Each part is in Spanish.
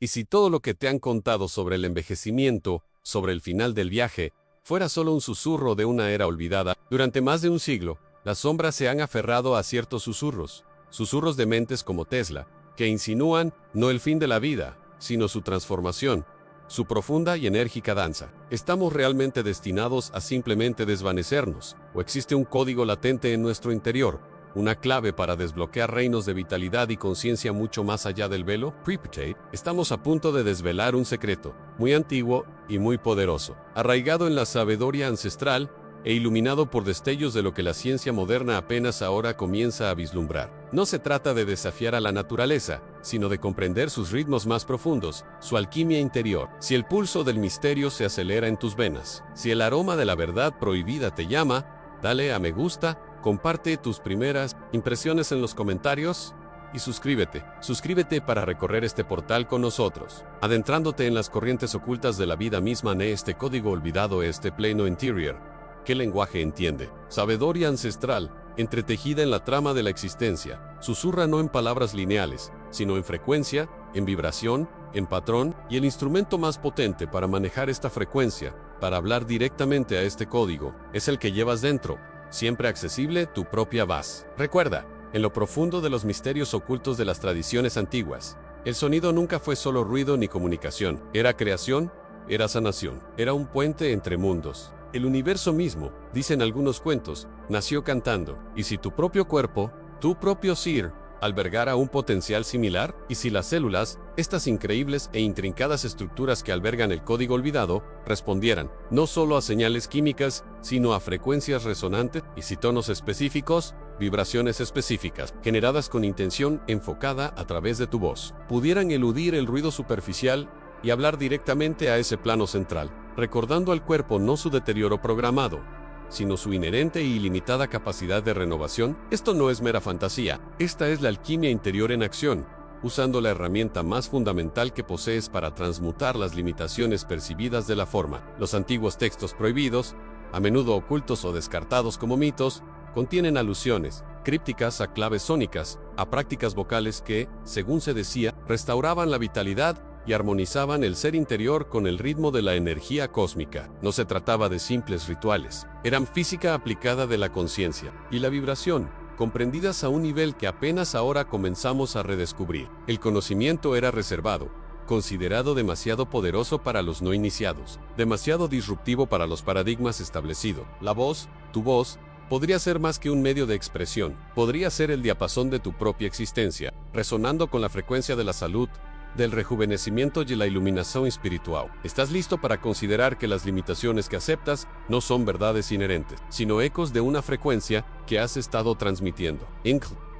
Y si todo lo que te han contado sobre el envejecimiento, sobre el final del viaje, fuera solo un susurro de una era olvidada, durante más de un siglo, las sombras se han aferrado a ciertos susurros, susurros de mentes como Tesla, que insinúan no el fin de la vida, sino su transformación, su profunda y enérgica danza. ¿Estamos realmente destinados a simplemente desvanecernos? ¿O existe un código latente en nuestro interior? ¿Una clave para desbloquear reinos de vitalidad y conciencia mucho más allá del velo? Precipitate, estamos a punto de desvelar un secreto, muy antiguo y muy poderoso, arraigado en la sabiduría ancestral e iluminado por destellos de lo que la ciencia moderna apenas ahora comienza a vislumbrar. No se trata de desafiar a la naturaleza, sino de comprender sus ritmos más profundos, su alquimia interior. Si el pulso del misterio se acelera en tus venas, si el aroma de la verdad prohibida te llama, dale a me gusta, comparte tus primeras impresiones en los comentarios y suscríbete. Suscríbete para recorrer este portal con nosotros, adentrándote en las corrientes ocultas de la vida misma en este código olvidado, este pleno interior. ¿Qué lenguaje entiende? Sabiduría ancestral, entretejida en la trama de la existencia, susurra no en palabras lineales, sino en frecuencia, en vibración, en patrón, y el instrumento más potente para manejar esta frecuencia, para hablar directamente a este código, es el que llevas dentro, siempre accesible, tu propia voz. Recuerda, en lo profundo de los misterios ocultos de las tradiciones antiguas, el sonido nunca fue solo ruido ni comunicación, era creación, era sanación, era un puente entre mundos. El universo mismo, dicen algunos cuentos, nació cantando. ¿Y si tu propio cuerpo, tu propio ser, albergara un potencial similar? ¿Y si las células, estas increíbles e intrincadas estructuras que albergan el código olvidado, respondieran no solo a señales químicas, sino a frecuencias resonantes? ¿Y si tonos específicos, vibraciones específicas, generadas con intención enfocada a través de tu voz, pudieran eludir el ruido superficial y hablar directamente a ese plano central, recordando al cuerpo no su deterioro programado, sino su inherente e ilimitada capacidad de renovación? Esto no es mera fantasía, esta es la alquimia interior en acción, usando la herramienta más fundamental que posees para transmutar las limitaciones percibidas de la forma. Los antiguos textos prohibidos, a menudo ocultos o descartados como mitos, contienen alusiones crípticas a claves sónicas, a prácticas vocales que, según se decía, restauraban la vitalidad y armonizaban el ser interior con el ritmo de la energía cósmica. No se trataba de simples rituales, eran física aplicada de la conciencia y la vibración, comprendidas a un nivel que apenas ahora comenzamos a redescubrir. El conocimiento era reservado, considerado demasiado poderoso para los no iniciados, demasiado disruptivo para los paradigmas establecidos. La voz, tu voz, podría ser más que un medio de expresión, podría ser el diapasón de tu propia existencia, resonando con la frecuencia de la salud, del rejuvenecimiento y la iluminación espiritual. ¿Estás listo para considerar que las limitaciones que aceptas no son verdades inherentes, sino ecos de una frecuencia que has estado transmitiendo?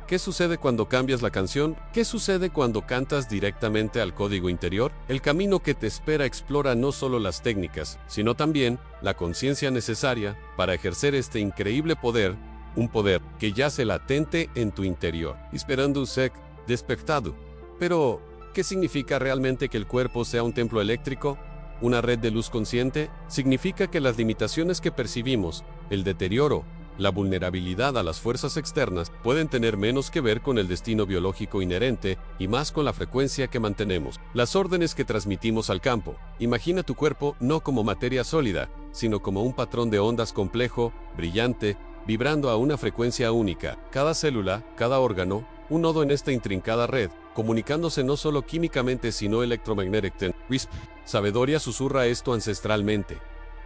¿Qué sucede cuando cambias la canción? ¿Qué sucede cuando cantas directamente al código interior? El camino que te espera explora no solo las técnicas, sino también la conciencia necesaria para ejercer este increíble poder, un poder que yace latente en tu interior, esperando ser despertado. Pero, ¿qué significa realmente que el cuerpo sea un templo eléctrico? ¿Una red de luz consciente? Significa que las limitaciones que percibimos, el deterioro, la vulnerabilidad a las fuerzas externas, pueden tener menos que ver con el destino biológico inherente y más con la frecuencia que mantenemos, las órdenes que transmitimos al campo. Imagina tu cuerpo no como materia sólida, sino como un patrón de ondas complejo, brillante, vibrando a una frecuencia única. Cada célula, cada órgano, un nodo en esta intrincada red, comunicándose no solo químicamente sino electromagnéticamente. Sabiduría susurra esto ancestralmente,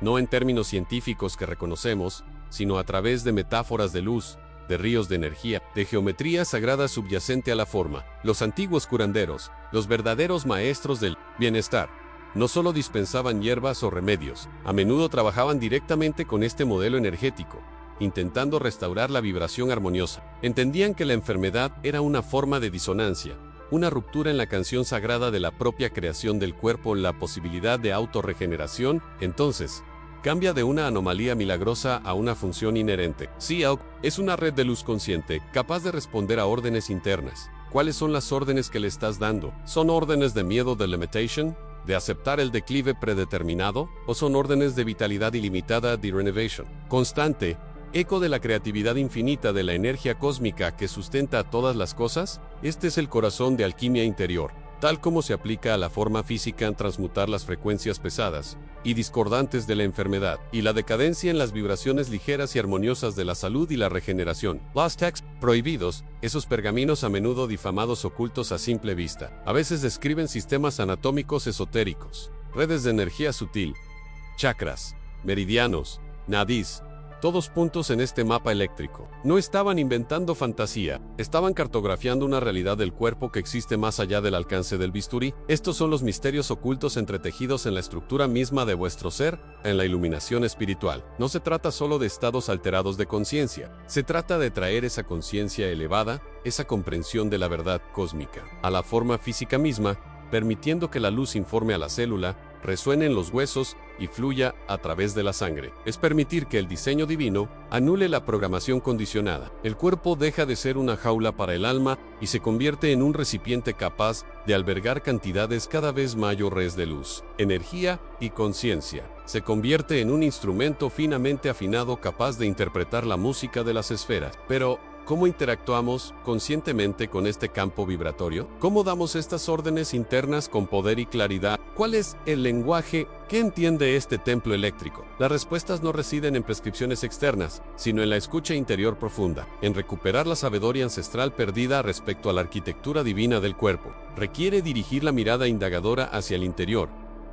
no en términos científicos que reconocemos, sino a través de metáforas de luz, de ríos de energía, de geometría sagrada subyacente a la forma. Los antiguos curanderos, los verdaderos maestros del bienestar, no solo dispensaban hierbas o remedios, a menudo trabajaban directamente con este modelo energético, intentando restaurar la vibración armoniosa. Entendían que la enfermedad era una forma de disonancia, una ruptura en la canción sagrada de la propia creación del cuerpo, la posibilidad de autorregeneración. Entonces, cambia de una anomalía milagrosa a una función inherente. Xiao es una red de luz consciente, capaz de responder a órdenes internas. ¿Cuáles son las órdenes que le estás dando? ¿Son órdenes de miedo de limitation? ¿De aceptar el declive predeterminado? ¿O son órdenes de vitalidad ilimitada de renovation constante? ¿Eco de la creatividad infinita de la energía cósmica que sustenta a todas las cosas? Este es el corazón de alquimia interior, tal como se aplica a la forma física en transmutar las frecuencias pesadas y discordantes de la enfermedad, y la decadencia en las vibraciones ligeras y armoniosas de la salud y la regeneración. Lost texts prohibidos, esos pergaminos a menudo difamados ocultos a simple vista, a veces describen sistemas anatómicos esotéricos, redes de energía sutil, chakras, meridianos, nadis, todos puntos en este mapa eléctrico. No estaban inventando fantasía, estaban cartografiando una realidad del cuerpo que existe más allá del alcance del bisturí. Estos son los misterios ocultos entretejidos en la estructura misma de vuestro ser, en la iluminación espiritual. No se trata solo de estados alterados de conciencia, se trata de traer esa conciencia elevada, esa comprensión de la verdad cósmica, a la forma física misma, permitiendo que la luz informe a la célula, resuene en los huesos y fluya a través de la sangre. Es permitir que el diseño divino anule la programación condicionada. El cuerpo deja de ser una jaula para el alma y se convierte en un recipiente capaz de albergar cantidades cada vez mayores de luz, energía y conciencia. Se convierte en un instrumento finamente afinado capaz de interpretar la música de las esferas. Pero, ¿cómo interactuamos conscientemente con este campo vibratorio? ¿Cómo damos estas órdenes internas con poder y claridad? ¿Cuál es el lenguaje que entiende este templo eléctrico? Las respuestas no residen en prescripciones externas, sino en la escucha interior profunda, en recuperar la sabiduría ancestral perdida respecto a la arquitectura divina del cuerpo. Requiere dirigir la mirada indagadora hacia el interior,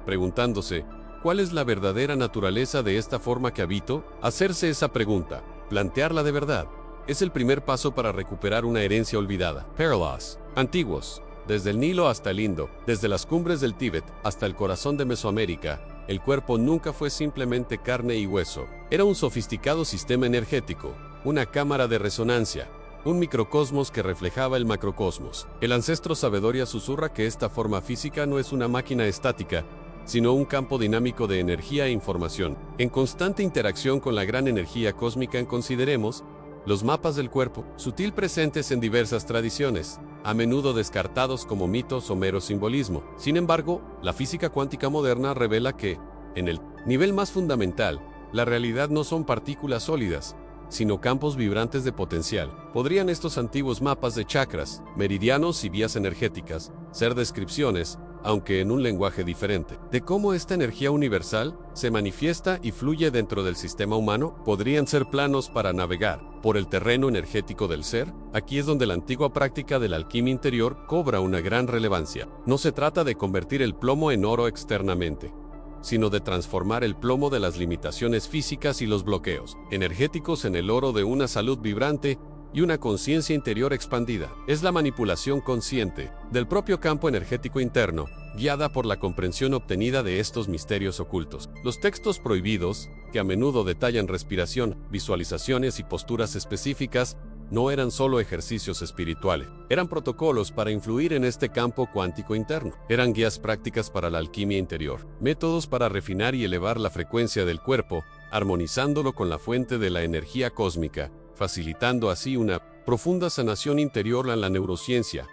preguntándose, ¿cuál es la verdadera naturaleza de esta forma que habito? Hacerse esa pregunta, plantearla de verdad, es el primer paso para recuperar una herencia olvidada. Parallels antiguos. Desde el Nilo hasta el Indo, desde las cumbres del Tíbet hasta el corazón de Mesoamérica, el cuerpo nunca fue simplemente carne y hueso. Era un sofisticado sistema energético, una cámara de resonancia, un microcosmos que reflejaba el macrocosmos. El ancestro sabiduría susurra que esta forma física no es una máquina estática, sino un campo dinámico de energía e información, en constante interacción con la gran energía cósmica. Consideremos los mapas del cuerpo, sutil presentes en diversas tradiciones, a menudo descartados como mitos o mero simbolismo. Sin embargo, la física cuántica moderna revela que, en el nivel más fundamental, la realidad no son partículas sólidas, sino campos vibrantes de potencial. ¿Podrían estos antiguos mapas de chakras, meridianos y vías energéticas ser descripciones, aunque en un lenguaje diferente, de cómo esta energía universal se manifiesta y fluye dentro del sistema humano? ¿Podrían ser planos para navegar por el terreno energético del ser? Aquí es donde la antigua práctica de la alquimia interior cobra una gran relevancia. No se trata de convertir el plomo en oro externamente, sino de transformar el plomo de las limitaciones físicas y los bloqueos energéticos en el oro de una salud vibrante y una conciencia interior expandida. Es la manipulación consciente del propio campo energético interno, guiada por la comprensión obtenida de estos misterios ocultos. Los textos prohibidos, que a menudo detallan respiración, visualizaciones y posturas específicas, no eran solo ejercicios espirituales, eran protocolos para influir en este campo cuántico interno. Eran guías prácticas para la alquimia interior, métodos para refinar y elevar la frecuencia del cuerpo, armonizándolo con la fuente de la energía cósmica, facilitando así una profunda sanación interior. En la neurociencia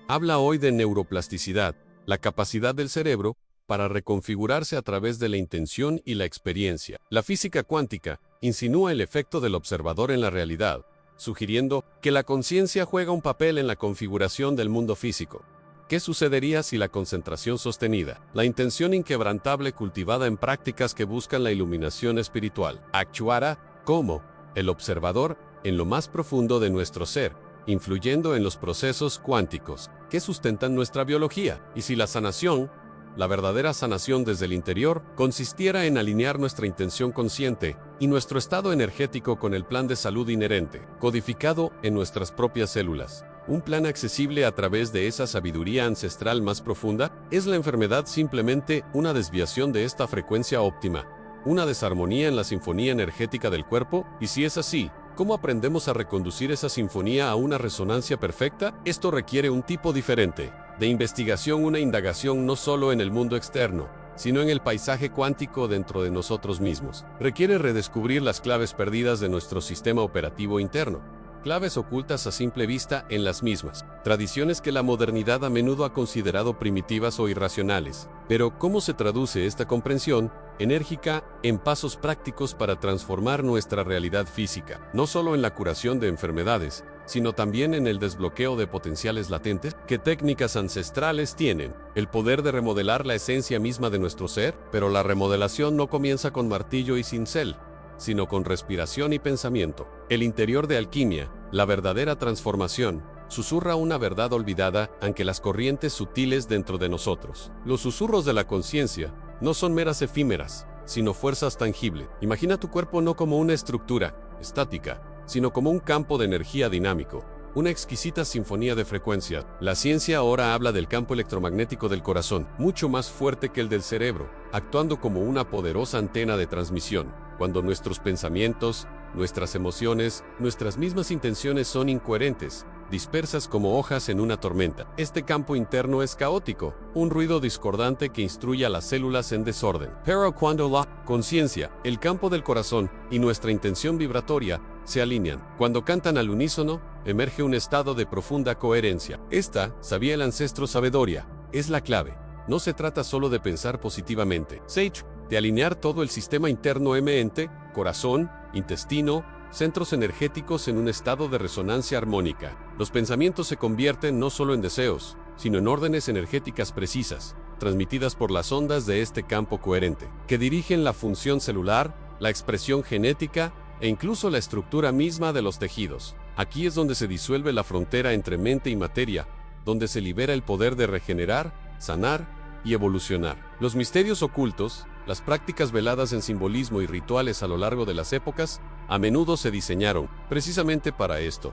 habla hoy de neuroplasticidad, la capacidad del cerebro para reconfigurarse a través de la intención y la experiencia. La física cuántica insinúa el efecto del observador en la realidad, sugiriendo que la conciencia juega un papel en la configuración del mundo físico. ¿Qué sucedería si la concentración sostenida, la intención inquebrantable cultivada en prácticas que buscan la iluminación espiritual, actuara como el observador en lo más profundo de nuestro ser, influyendo en los procesos cuánticos que sustentan nuestra biología? Y si la sanación, la verdadera sanación desde el interior, consistiera en alinear nuestra intención consciente y nuestro estado energético con el plan de salud inherente, codificado en nuestras propias células, un plan accesible a través de esa sabiduría ancestral más profunda? ¿Es la enfermedad simplemente una desviación de esta frecuencia óptima, una desarmonía en la sinfonía energética del cuerpo? Y si es así, ¿cómo aprendemos a reconducir esa sinfonía a una resonancia perfecta? Esto requiere un tipo diferente de investigación, una indagación no solo en el mundo externo, sino en el paisaje cuántico dentro de nosotros mismos. Requiere redescubrir las claves perdidas de nuestro sistema operativo interno, claves ocultas a simple vista en las mismas tradiciones que la modernidad a menudo ha considerado primitivas o irracionales. Pero, ¿cómo se traduce esta comprensión enérgica en pasos prácticos para transformar nuestra realidad física? No solo en la curación de enfermedades, sino también en el desbloqueo de potenciales latentes. ¿Qué técnicas ancestrales tienen? El poder de remodelar la esencia misma de nuestro ser, pero la remodelación no comienza con martillo y cincel, sino con respiración y pensamiento. El interior de alquimia, la verdadera transformación, susurra una verdad olvidada ante las corrientes sutiles dentro de nosotros. Los susurros de la conciencia no son meras efímeras, sino fuerzas tangibles. Imagina tu cuerpo no como una estructura estática, sino como un campo de energía dinámico, una exquisita sinfonía de frecuencias. La ciencia ahora habla del campo electromagnético del corazón, mucho más fuerte que el del cerebro, actuando como una poderosa antena de transmisión. Cuando nuestros pensamientos, nuestras emociones, nuestras mismas intenciones son incoherentes, dispersas como hojas en una tormenta. Este campo interno es caótico, un ruido discordante que instruye a las células en desorden. Pero cuando la conciencia, el campo del corazón y nuestra intención vibratoria se alinean, cuando cantan al unísono, emerge un estado de profunda coherencia. Esta, sabía el ancestro sabiduría, es la clave. No se trata solo de pensar positivamente, de alinear todo el sistema interno mente, corazón, intestino, centros energéticos en un estado de resonancia armónica. Los pensamientos se convierten no solo en deseos, sino en órdenes energéticas precisas, transmitidas por las ondas de este campo coherente, que dirigen la función celular, la expresión genética e incluso la estructura misma de los tejidos. Aquí es donde se disuelve la frontera entre mente y materia, donde se libera el poder de regenerar, sanar y evolucionar. Los misterios ocultos, las prácticas veladas en simbolismo y rituales a lo largo de las épocas, a menudo se diseñaron precisamente para esto,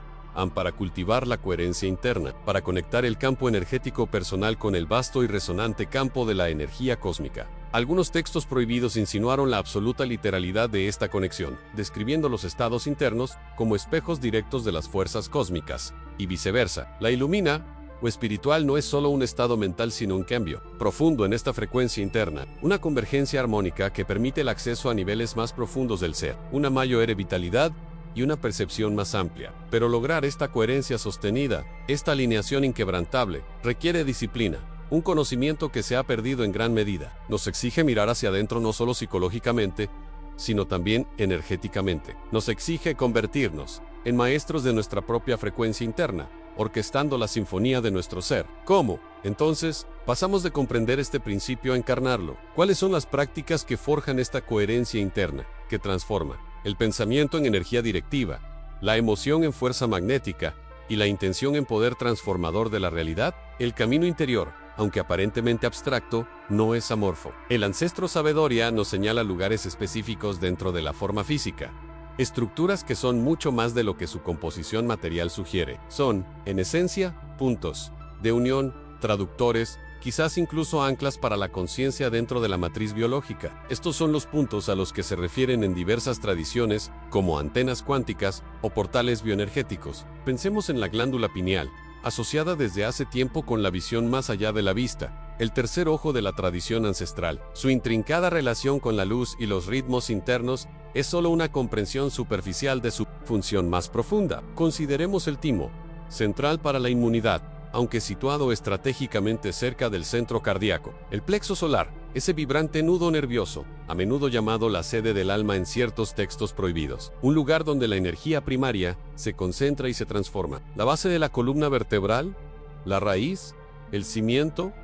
para cultivar la coherencia interna, para conectar el campo energético personal con el vasto y resonante campo de la energía cósmica. Algunos textos prohibidos insinuaron la absoluta literalidad de esta conexión, describiendo los estados internos como espejos directos de las fuerzas cósmicas, y viceversa. La ilumina o espiritual no es solo un estado mental sino un cambio profundo en esta frecuencia interna, una convergencia armónica que permite el acceso a niveles más profundos del ser, una mayor vitalidad y una percepción más amplia. Pero lograr esta coherencia sostenida, esta alineación inquebrantable, requiere disciplina, un conocimiento que se ha perdido en gran medida. Nos exige mirar hacia adentro no solo psicológicamente, sino también energéticamente. Nos exige convertirnos en maestros de nuestra propia frecuencia interna, orquestando la sinfonía de nuestro ser. ¿Cómo? Entonces, pasamos de comprender este principio a encarnarlo. ¿Cuáles son las prácticas que forjan esta coherencia interna, que transforma el pensamiento en energía directiva, la emoción en fuerza magnética y la intención en poder transformador de la realidad? El camino interior, aunque aparentemente abstracto, no es amorfo. El ancestro sabiduría nos señala lugares específicos dentro de la forma física, estructuras que son mucho más de lo que su composición material sugiere. Son, en esencia, puntos de unión, traductores, quizás incluso anclas para la conciencia dentro de la matriz biológica. Estos son los puntos a los que se refieren en diversas tradiciones, como antenas cuánticas o portales bioenergéticos. Pensemos en la glándula pineal, asociada desde hace tiempo con la visión más allá de la vista, el tercer ojo de la tradición ancestral. Su intrincada relación con la luz y los ritmos internos es solo una comprensión superficial de su función más profunda. Consideremos el timo, central para la inmunidad, aunque situado estratégicamente cerca del centro cardíaco. El plexo solar, ese vibrante nudo nervioso, a menudo llamado la sede del alma en ciertos textos prohibidos, un lugar donde la energía primaria se concentra y se transforma. La base de la columna vertebral, la raíz, el cimiento,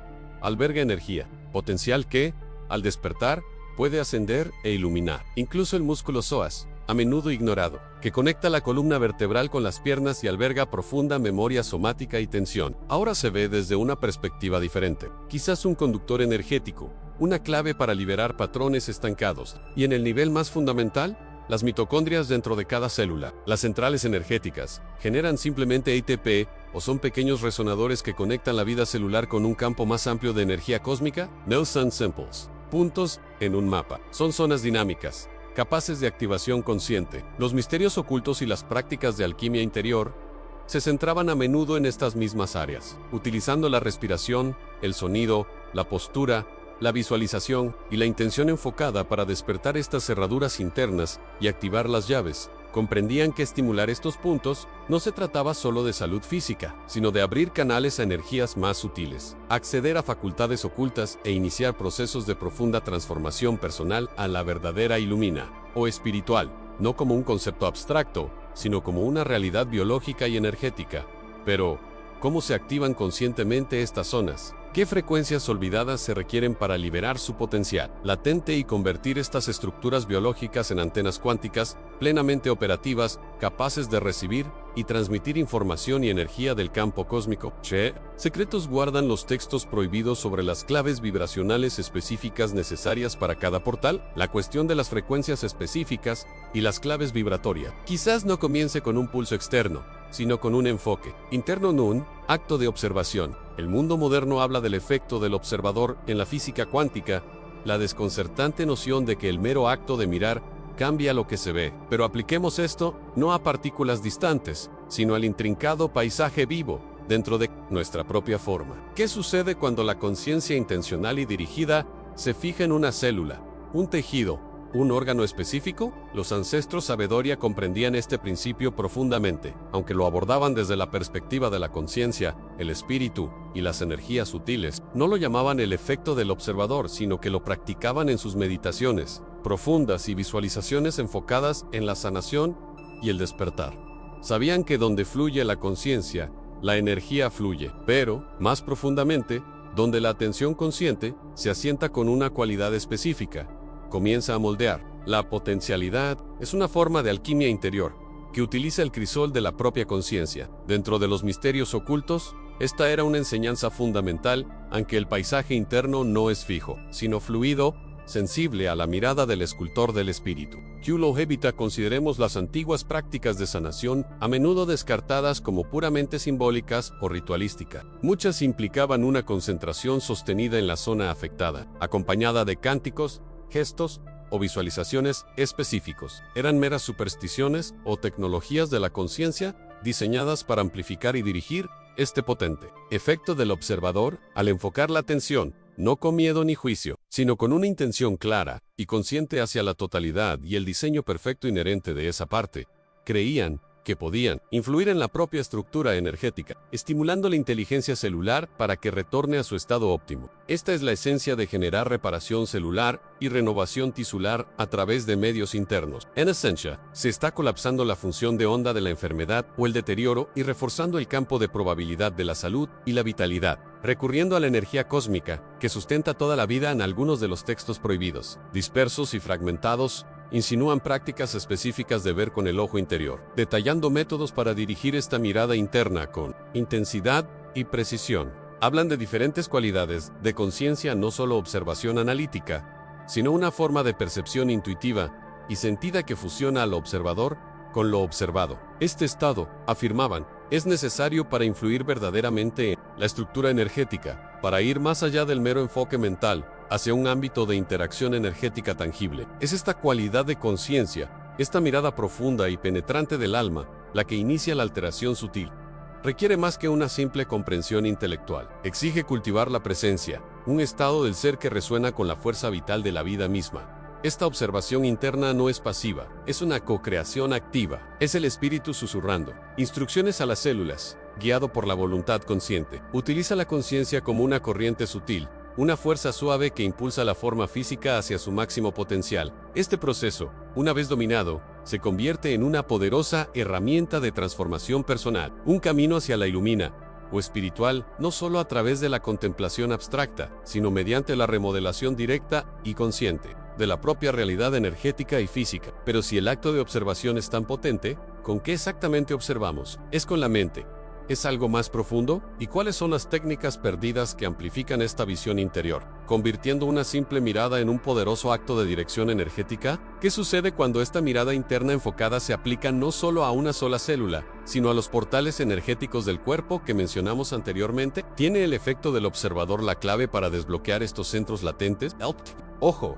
alberga energía, potencial que, al despertar, puede ascender e iluminar. Incluso el músculo psoas, a menudo ignorado, que conecta la columna vertebral con las piernas y alberga profunda memoria somática y tensión, ahora se ve desde una perspectiva diferente. Quizás un conductor energético, una clave para liberar patrones estancados. Y en el nivel más fundamental, las mitocondrias dentro de cada célula, las centrales energéticas, generan simplemente ATP o son pequeños resonadores que conectan la vida celular con un campo más amplio de energía cósmica. No son simples puntos en un mapa, son zonas dinámicas, capaces de activación consciente. Los misterios ocultos y las prácticas de alquimia interior se centraban a menudo en estas mismas áreas, utilizando la respiración, el sonido, la postura, la visualización y la intención enfocada para despertar estas cerraduras internas y activar las llaves. Comprendían que estimular estos puntos no se trataba solo de salud física, sino de abrir canales a energías más sutiles, acceder a facultades ocultas e iniciar procesos de profunda transformación personal a la verdadera ilumina, o espiritual, no como un concepto abstracto, sino como una realidad biológica y energética. Pero, ¿cómo se activan conscientemente estas zonas? ¿Qué frecuencias olvidadas se requieren para liberar su potencial latente y convertir estas estructuras biológicas en antenas cuánticas plenamente operativas, capaces de recibir y transmitir información y energía del campo cósmico? ¿Qué secretos guardan los textos prohibidos sobre las claves vibracionales específicas necesarias para cada portal? La cuestión de las frecuencias específicas y las claves vibratorias quizás no comience con un pulso externo, sino con un enfoque interno en un acto de observación. El mundo moderno habla del efecto del observador en la física cuántica, la desconcertante noción de que el mero acto de mirar cambia lo que se ve. Pero apliquemos esto no a partículas distantes, sino al intrincado paisaje vivo dentro de nuestra propia forma. ¿Qué sucede cuando la conciencia intencional y dirigida se fija en una célula, un tejido, un órgano específico? Los ancestros sabiduría comprendían este principio profundamente, aunque lo abordaban desde la perspectiva de la conciencia, el espíritu y las energías sutiles. No lo llamaban el efecto del observador, sino que lo practicaban en sus meditaciones profundas y visualizaciones enfocadas en la sanación y el despertar. Sabían que donde fluye la conciencia, la energía fluye, pero, más profundamente, donde la atención consciente se asienta con una cualidad específica, comienza a moldear. La potencialidad es una forma de alquimia interior que utiliza el crisol de la propia conciencia. Dentro de los misterios ocultos, esta era una enseñanza fundamental, aunque el paisaje interno no es fijo, sino fluido, sensible a la mirada del escultor del espíritu. Lo evita consideremos las antiguas prácticas de sanación, a menudo descartadas como puramente simbólicas o ritualísticas. Muchas implicaban una concentración sostenida en la zona afectada, acompañada de cánticos, gestos o visualizaciones específicos. Eran meras supersticiones o tecnologías de la conciencia diseñadas para amplificar y dirigir este potente efecto del observador al enfocar la atención, no con miedo ni juicio, sino con una intención clara y consciente hacia la totalidad y el diseño perfecto inherente de esa parte. Creían que podían influir en la propia estructura energética, estimulando la inteligencia celular para que retorne a su estado óptimo. Esta es la esencia de generar reparación celular y renovación tisular a través de medios internos. En esencia, se está colapsando la función de onda de la enfermedad o el deterioro y reforzando el campo de probabilidad de la salud y la vitalidad, recurriendo a la energía cósmica que sustenta toda la vida. En algunos de los textos prohibidos, dispersos y fragmentados, insinúan prácticas específicas de ver con el ojo interior, detallando métodos para dirigir esta mirada interna con intensidad y precisión. Hablan de diferentes cualidades de conciencia, no solo observación analítica, sino una forma de percepción intuitiva y sentida que fusiona al observador con lo observado. Este estado, afirmaban, es necesario para influir verdaderamente en la estructura energética, para ir más allá del mero enfoque mental, hacia un ámbito de interacción energética tangible. Es esta cualidad de conciencia, esta mirada profunda y penetrante del alma, la que inicia la alteración sutil. Requiere más que una simple comprensión intelectual. Exige cultivar la presencia, un estado del ser que resuena con la fuerza vital de la vida misma. Esta observación interna no es pasiva, es una co-creación activa. Es el espíritu susurrando instrucciones a las células, guiado por la voluntad consciente. Utiliza la conciencia como una corriente sutil, una fuerza suave que impulsa la forma física hacia su máximo potencial. Este proceso, una vez dominado, se convierte en una poderosa herramienta de transformación personal, un camino hacia la ilumina o espiritual, no solo a través de la contemplación abstracta, sino mediante la remodelación directa y consciente de la propia realidad energética y física. Pero si el acto de observación es tan potente, ¿con qué exactamente observamos? ¿Es con la mente? ¿Es algo más profundo? ¿Y cuáles son las técnicas perdidas que amplifican esta visión interior, convirtiendo una simple mirada en un poderoso acto de dirección energética? ¿Qué sucede cuando esta mirada interna enfocada se aplica no solo a una sola célula, sino a los portales energéticos del cuerpo que mencionamos anteriormente? ¿Tiene el efecto del observador la clave para desbloquear estos centros latentes? Ojo,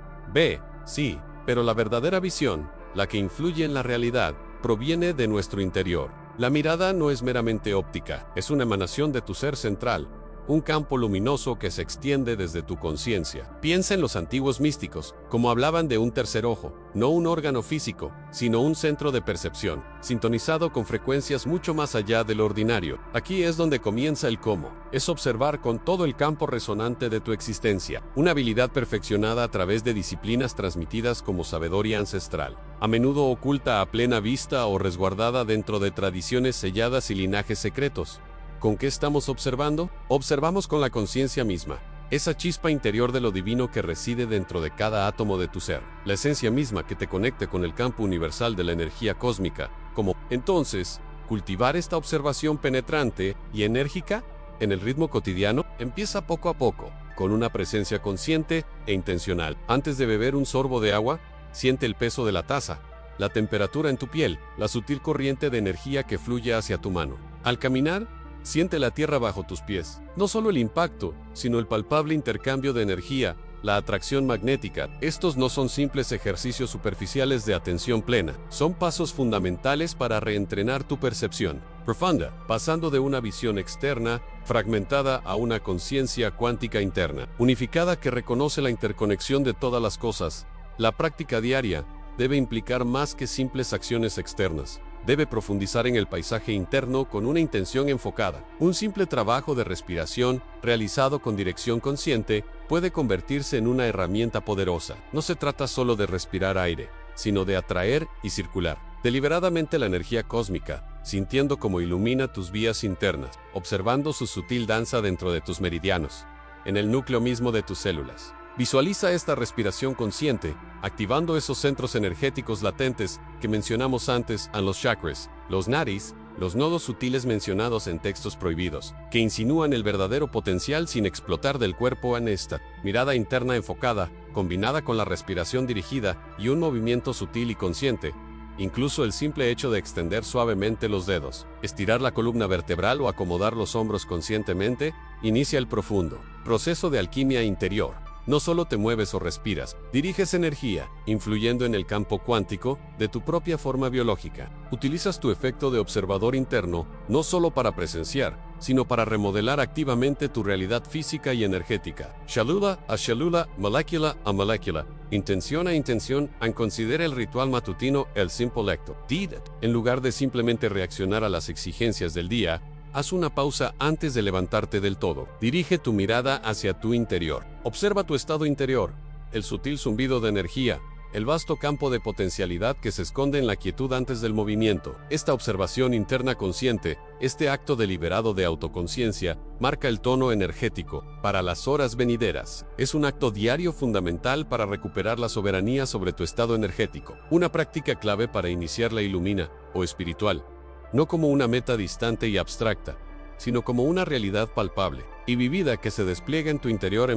sí, pero la verdadera visión, la que influye en la realidad, proviene de nuestro interior. La mirada no es meramente óptica, es una emanación de tu ser central, un campo luminoso que se extiende desde tu conciencia. Piensa en los antiguos místicos, como hablaban de un tercer ojo, no un órgano físico, sino un centro de percepción, sintonizado con frecuencias mucho más allá de lo ordinario. Aquí es donde comienza el cómo. Es observar con todo el campo resonante de tu existencia, una habilidad perfeccionada a través de disciplinas transmitidas como sabiduría ancestral, a menudo oculta a plena vista o resguardada dentro de tradiciones selladas y linajes secretos. ¿Con qué estamos observando? Observamos con la conciencia misma, esa chispa interior de lo divino que reside dentro de cada átomo de tu ser, la esencia misma que te conecte con el campo universal de la energía cósmica. Entonces, cultivar esta observación penetrante y enérgica en el ritmo cotidiano empieza poco a poco, con una presencia consciente e intencional. Antes de beber un sorbo de agua, siente el peso de la taza, la temperatura en tu piel, la sutil corriente de energía que fluye hacia tu mano. Al caminar, siente la tierra bajo tus pies. No solo el impacto, sino el palpable intercambio de energía, la atracción magnética. Estos no son simples ejercicios superficiales de atención plena. Son pasos fundamentales para reentrenar tu percepción profunda, pasando de una visión externa, fragmentada, a una conciencia cuántica interna, unificada que reconoce la interconexión de todas las cosas. La práctica diaria debe implicar más que simples acciones externas. Debe profundizar en el paisaje interno con una intención enfocada. Un simple trabajo de respiración, realizado con dirección consciente, puede convertirse en una herramienta poderosa. No se trata solo de respirar aire, sino de atraer y circular deliberadamente la energía cósmica, sintiendo cómo ilumina tus vías internas, observando su sutil danza dentro de tus meridianos, en el núcleo mismo de tus células. Visualiza esta respiración consciente, activando esos centros energéticos latentes que mencionamos antes, a los chakras, los nadis, los nodos sutiles mencionados en textos prohibidos, que insinúan el verdadero potencial sin explotar del cuerpo. En esta mirada interna enfocada, combinada con la respiración dirigida y un movimiento sutil y consciente, incluso el simple hecho de extender suavemente los dedos, estirar la columna vertebral o acomodar los hombros conscientemente, inicia el profundo proceso de alquimia interior. No solo te mueves o respiras, diriges energía, influyendo en el campo cuántico de tu propia forma biológica. Utilizas tu efecto de observador interno, no solo para presenciar, sino para remodelar activamente tu realidad física y energética. Shalula a shalula, molécula a molécula, intención a intención, considera el ritual matutino, el simple acto. En lugar de simplemente reaccionar a las exigencias del día, haz una pausa antes de levantarte del todo. Dirige tu mirada hacia tu interior. Observa tu estado interior, el sutil zumbido de energía, el vasto campo de potencialidad que se esconde en la quietud antes del movimiento. Esta observación interna consciente, este acto deliberado de autoconciencia, marca el tono energético para las horas venideras. Es un acto diario fundamental para recuperar la soberanía sobre tu estado energético. Una práctica clave para iniciar la ilumina, o espiritual, no como una meta distante y abstracta, sino como una realidad palpable y vivida que se despliega en tu interior.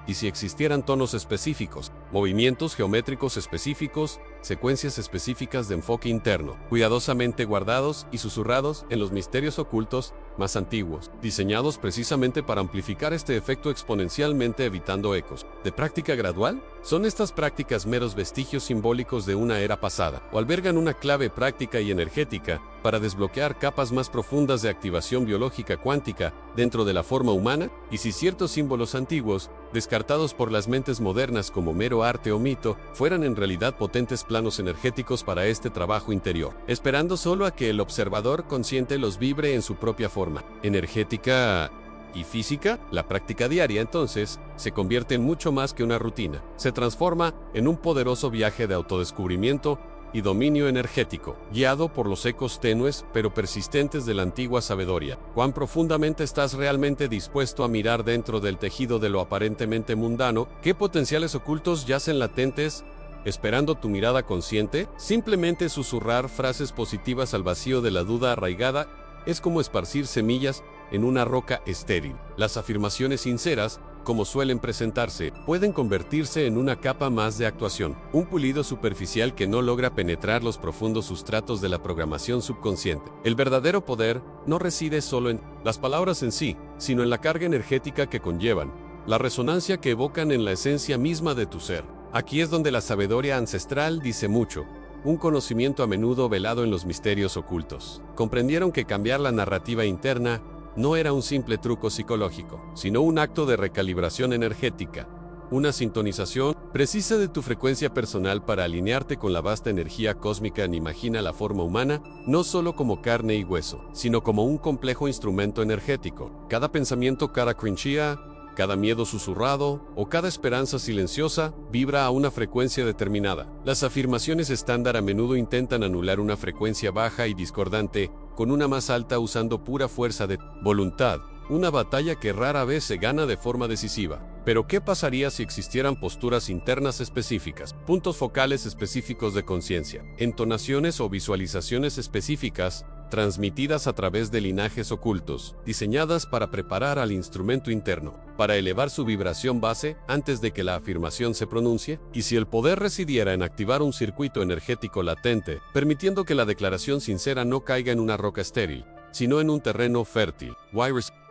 Y si existieran tonos específicos, movimientos geométricos específicos, secuencias específicas de enfoque interno, cuidadosamente guardados y susurrados en los misterios ocultos más antiguos, diseñados precisamente para amplificar este efecto exponencialmente, evitando ecos de práctica gradual. ¿Son estas prácticas meros vestigios simbólicos de una era pasada, o albergan una clave práctica y energética para desbloquear capas más profundas de activación biológica cuántica dentro de la forma humana? Y si ciertos símbolos antiguos, descartados por las mentes modernas como mero arte o mito, fueran en realidad potentes planos energéticos para este trabajo interior, esperando solo a que el observador consciente los vibre en su propia forma energética y física? La práctica diaria, entonces, se convierte en mucho más que una rutina. Se transforma en un poderoso viaje de autodescubrimiento y dominio energético, guiado por los ecos tenues pero persistentes de la antigua sabiduría. ¿Cuán profundamente estás realmente dispuesto a mirar dentro del tejido de lo aparentemente mundano? ¿Qué potenciales ocultos yacen latentes, esperando tu mirada consciente? Simplemente susurrar frases positivas al vacío de la duda arraigada es como esparcir semillas en una roca estéril. Las afirmaciones sinceras, como suelen presentarse, pueden convertirse en una capa más de actuación, un pulido superficial que no logra penetrar los profundos sustratos de la programación subconsciente. El verdadero poder no reside solo en las palabras en sí, sino en la carga energética que conllevan, la resonancia que evocan en la esencia misma de tu ser. Aquí es donde la sabiduría ancestral dice mucho. Un conocimiento a menudo velado en los misterios ocultos. Comprendieron que cambiar la narrativa interna no era un simple truco psicológico, sino un acto de recalibración energética, una sintonización precisa de tu frecuencia personal para alinearte con la vasta energía cósmica. Imagina la forma humana no solo como carne y hueso, sino como un complejo instrumento energético. Cada pensamiento, cada creencia, cada miedo susurrado o cada esperanza silenciosa vibra a una frecuencia determinada. Las afirmaciones estándar a menudo intentan anular una frecuencia baja y discordante con una más alta usando pura fuerza de voluntad, una batalla que rara vez se gana de forma decisiva. Pero ¿qué pasaría si existieran posturas internas específicas, puntos focales específicos de conciencia, entonaciones o visualizaciones específicas, transmitidas a través de linajes ocultos, diseñadas para preparar al instrumento interno, para elevar su vibración base antes de que la afirmación se pronuncie? Y si el poder residiera en activar un circuito energético latente, permitiendo que la declaración sincera no caiga en una roca estéril, sino en un terreno fértil.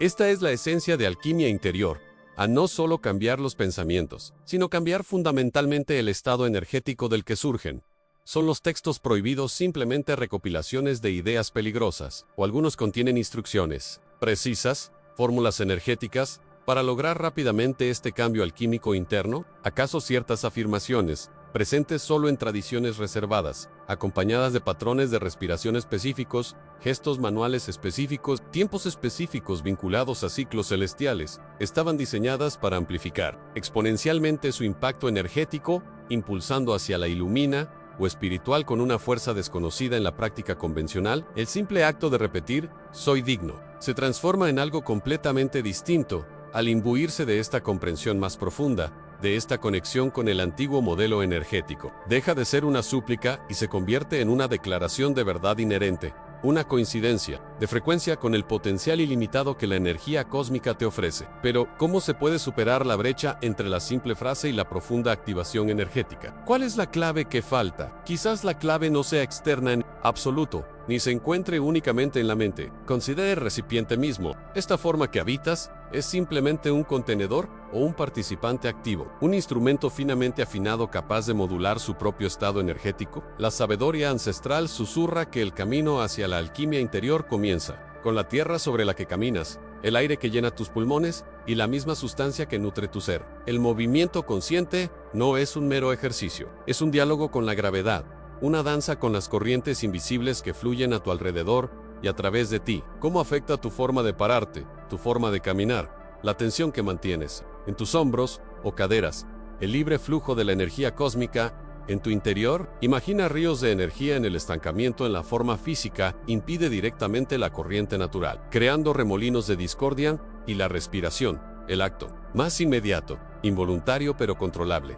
Esta es la esencia de alquimia interior, a no solo cambiar los pensamientos, sino cambiar fundamentalmente el estado energético del que surgen. ¿Son los textos prohibidos simplemente recopilaciones de ideas peligrosas, o algunos contienen instrucciones precisas, fórmulas energéticas, para lograr rápidamente este cambio alquímico interno? ¿Acaso ciertas afirmaciones, presentes solo en tradiciones reservadas, acompañadas de patrones de respiración específicos, gestos manuales específicos, tiempos específicos vinculados a ciclos celestiales, estaban diseñadas para amplificar exponencialmente su impacto energético, impulsando hacia la ilumina o espiritual con una fuerza desconocida en la práctica convencional? El simple acto de repetir «soy digno» se transforma en algo completamente distinto al imbuirse de esta comprensión más profunda, de esta conexión con el antiguo modelo energético. Deja de ser una súplica y se convierte en una declaración de verdad inherente, una coincidencia de frecuencia con el potencial ilimitado que la energía cósmica te ofrece. Pero, ¿cómo se puede superar la brecha entre la simple frase y la profunda activación energética? ¿Cuál es la clave que falta? Quizás la clave no sea externa en absoluto, ni se encuentre únicamente en la mente. Considera el recipiente mismo. Esta forma que habitas es simplemente un contenedor o un participante activo, un instrumento finamente afinado capaz de modular su propio estado energético. La sabiduría ancestral susurra que el camino hacia la alquimia interior comienza con la tierra sobre la que caminas, el aire que llena tus pulmones y la misma sustancia que nutre tu ser. El movimiento consciente no es un mero ejercicio, es un diálogo con la gravedad, una danza con las corrientes invisibles que fluyen a tu alrededor y a través de ti. ¿Cómo afecta tu forma de pararte, tu forma de caminar, la tensión que mantienes en tus hombros o caderas, el libre flujo de la energía cósmica en tu interior? Imagina ríos de energía en el estancamiento en la forma física impide directamente la corriente natural, creando remolinos de discordia y la respiración, el acto más inmediato, involuntario pero controlable.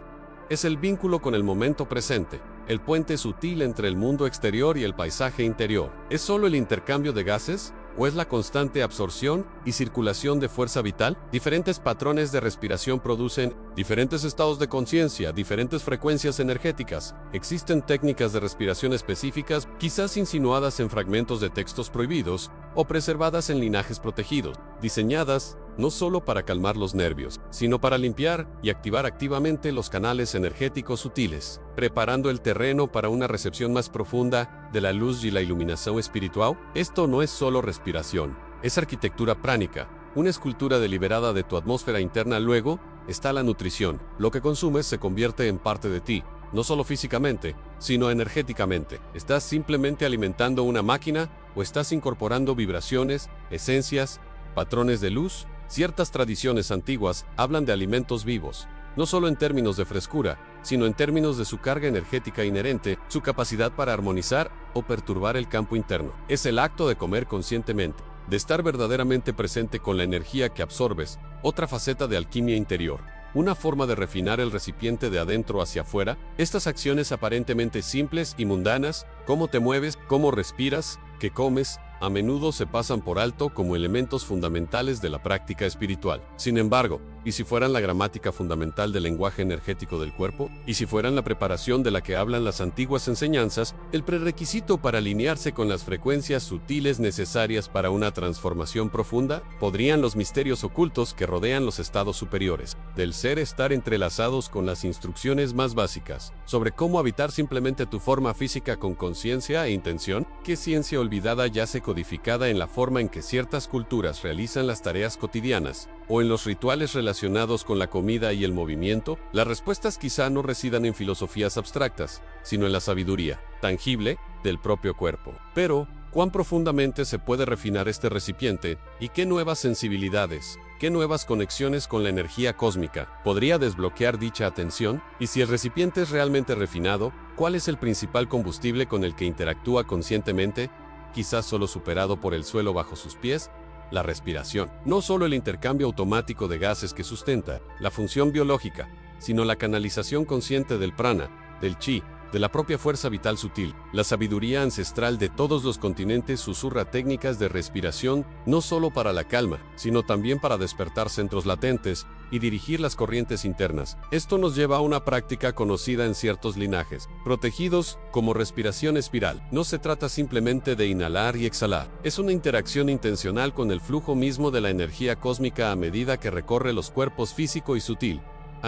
Es el vínculo con el momento presente, el puente sutil entre el mundo exterior y el paisaje interior. ¿Es solo el intercambio de gases? ¿O es la constante absorción y circulación de fuerza vital? Diferentes patrones de respiración producen diferentes estados de conciencia, diferentes frecuencias energéticas. Existen técnicas de respiración específicas, quizás insinuadas en fragmentos de textos prohibidos o preservadas en linajes protegidos, diseñadas no solo para calmar los nervios, sino para limpiar y activar activamente los canales energéticos sutiles, preparando el terreno para una recepción más profunda de la luz y la iluminación espiritual. Esto no es solo respiración, es arquitectura pránica, una escultura deliberada de tu atmósfera interna. Luego está la nutrición. Lo que consumes se convierte en parte de ti, no solo físicamente, sino energéticamente. ¿Estás simplemente alimentando una máquina o estás incorporando vibraciones, esencias, patrones de luz? Ciertas tradiciones antiguas hablan de alimentos vivos, no solo en términos de frescura, sino en términos de su carga energética inherente, su capacidad para armonizar o perturbar el campo interno. Es el acto de comer conscientemente, de estar verdaderamente presente con la energía que absorbes, otra faceta de alquimia interior, una forma de refinar el recipiente de adentro hacia afuera. Estas acciones aparentemente simples y mundanas, cómo te mueves, cómo respiras, qué comes, a menudo se pasan por alto como elementos fundamentales de la práctica espiritual. Sin embargo, ¿y si fueran la gramática fundamental del lenguaje energético del cuerpo? ¿Y si fueran la preparación de la que hablan las antiguas enseñanzas, el prerequisito para alinearse con las frecuencias sutiles necesarias para una transformación profunda? ¿Podrían los misterios ocultos que rodean los estados superiores del ser estar entrelazados con las instrucciones más básicas sobre cómo habitar simplemente tu forma física con conciencia e intención? ¿Qué ciencia olvidada yace codificada en la forma en que ciertas culturas realizan las tareas cotidianas, o en los rituales relacionados con la comida y el movimiento, las respuestas quizá no residan en filosofías abstractas, sino en la sabiduría tangible del propio cuerpo. Pero, ¿cuán profundamente se puede refinar este recipiente y qué nuevas sensibilidades, qué nuevas conexiones con la energía cósmica podría desbloquear dicha atención? Y si el recipiente es realmente refinado, ¿cuál es el principal combustible con el que interactúa conscientemente? Quizás solo superado por el suelo bajo sus pies, la respiración. No solo el intercambio automático de gases que sustenta la función biológica, sino la canalización consciente del prana, del chi, de la propia fuerza vital sutil. La sabiduría ancestral de todos los continentes susurra técnicas de respiración no solo para la calma, sino también para despertar centros latentes y dirigir las corrientes internas. Esto nos lleva a una práctica conocida en ciertos linajes, protegidos como respiración espiral. No se trata simplemente de inhalar y exhalar, es una interacción intencional con el flujo mismo de la energía cósmica a medida que recorre los cuerpos físico y sutil.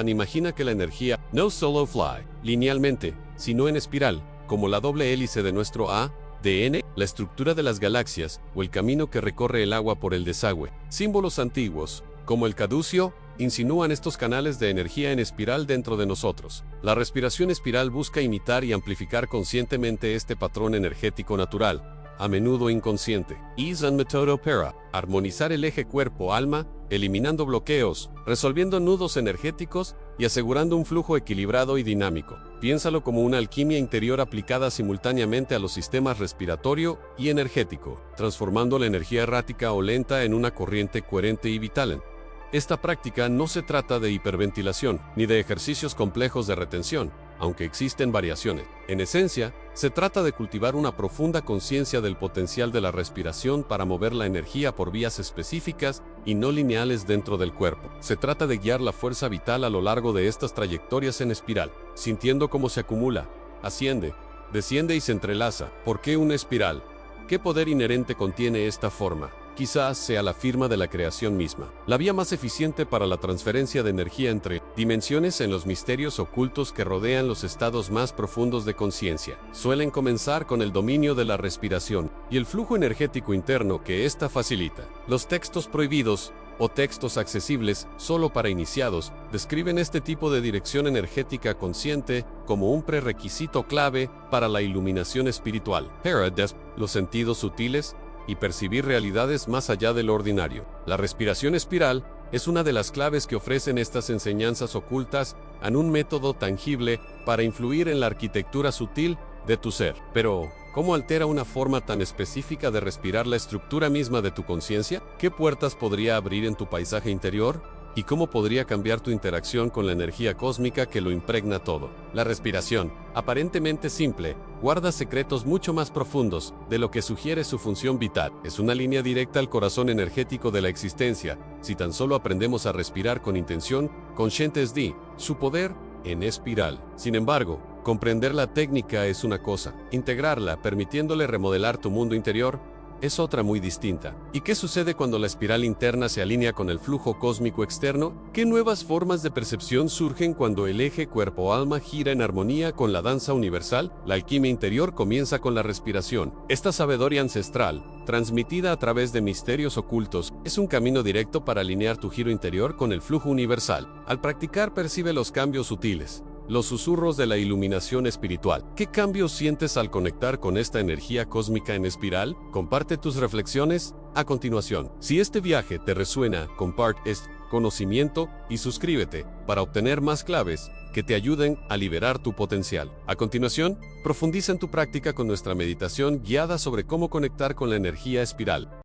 Imagina que la energía no solo fly linealmente, sino en espiral, como la doble hélice de nuestro ADN, la estructura de las galaxias o el camino que recorre el agua por el desagüe. Símbolos antiguos, como el caducio, insinúan estos canales de energía en espiral dentro de nosotros. La respiración espiral busca imitar y amplificar conscientemente este patrón energético natural, a menudo inconsciente. Ease and metodo para armonizar el eje cuerpo-alma, eliminando bloqueos, resolviendo nudos energéticos y asegurando un flujo equilibrado y dinámico. Piénsalo como una alquimia interior aplicada simultáneamente a los sistemas respiratorio y energético, transformando la energía errática o lenta en una corriente coherente y vital. Esta práctica no se trata de hiperventilación, ni de ejercicios complejos de retención, aunque existen variaciones. En esencia, se trata de cultivar una profunda conciencia del potencial de la respiración para mover la energía por vías específicas y no lineales dentro del cuerpo. Se trata de guiar la fuerza vital a lo largo de estas trayectorias en espiral, sintiendo cómo se acumula, asciende, desciende y se entrelaza. ¿Por qué una espiral? ¿Qué poder inherente contiene esta forma? Quizás sea la firma de la creación misma, la vía más eficiente para la transferencia de energía entre dimensiones en los misterios ocultos que rodean los estados más profundos de conciencia. Suelen comenzar con el dominio de la respiración y el flujo energético interno que ésta facilita. Los textos prohibidos o textos accesibles solo para iniciados describen este tipo de dirección energética consciente como un prerequisito clave para la iluminación espiritual. Los sentidos sutiles y percibir realidades más allá de lo ordinario. La respiración espiral es una de las claves que ofrecen estas enseñanzas ocultas en un método tangible para influir en la arquitectura sutil de tu ser. Pero, ¿cómo altera una forma tan específica de respirar la estructura misma de tu conciencia? ¿Qué puertas podría abrir en tu paisaje interior? ¿Y cómo podría cambiar tu interacción con la energía cósmica que lo impregna todo? La respiración, aparentemente simple, guarda secretos mucho más profundos de lo que sugiere su función vital. Es una línea directa al corazón energético de la existencia, si tan solo aprendemos a respirar con intención, conscientes de su poder en espiral. Sin embargo, comprender la técnica es una cosa, integrarla, permitiéndole remodelar tu mundo interior, es otra muy distinta. ¿Y qué sucede cuando la espiral interna se alinea con el flujo cósmico externo? ¿Qué nuevas formas de percepción surgen cuando el eje cuerpo-alma gira en armonía con la danza universal? La alquimia interior comienza con la respiración. Esta sabiduría ancestral, transmitida a través de misterios ocultos, es un camino directo para alinear tu giro interior con el flujo universal. Al practicar, percibe los cambios sutiles, los susurros de la iluminación espiritual. ¿Qué cambios sientes al conectar con esta energía cósmica en espiral? Comparte tus reflexiones a continuación. Si este viaje te resuena, comparte este conocimiento y suscríbete para obtener más claves que te ayuden a liberar tu potencial. A continuación, profundiza en tu práctica con nuestra meditación guiada sobre cómo conectar con la energía espiral.